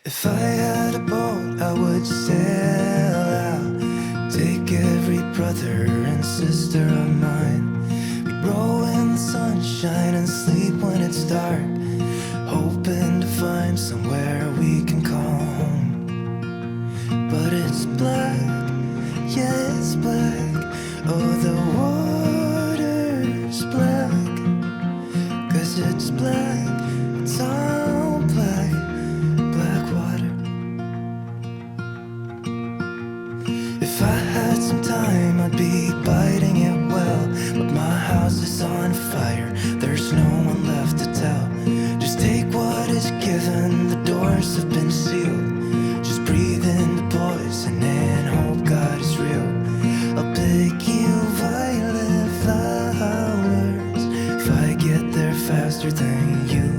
If I had a boat, I would sail out, take every brother and sister of mine. We'd row in the sunshine and sleep when it's dark, hoping to find somewhere we can call home. But it's black, yeah, it's black. Oh, the water's black, 'cause it's black, it's all black, black water. If I had some time, I'd be biting it well, but my house is on fire, there's no one left to tell. Just take what is given, the doors have been sealed. Just breathe in the poison and hope God is real. I'll pick you violet flowers if I get there faster than you.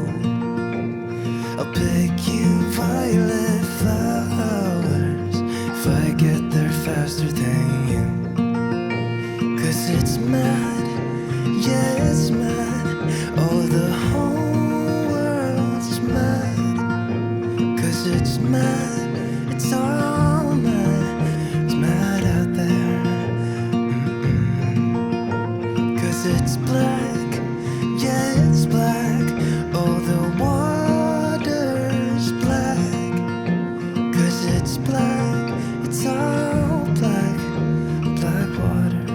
I'll pick you violet flowers if I get there faster than you. 'Cause it's mad, yeah, it's mad. Oh, the whole world's mad. 'Cause it's mad, it's all mad. It's mad out there. 'Cause it's black, yeah, it's black. Oh, the water's black. 'Cause it's black, it's all black, black water.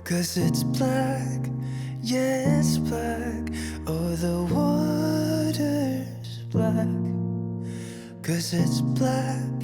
Cause it's black, yeah, it's black. Oh, the water's black. 'Cause it's black,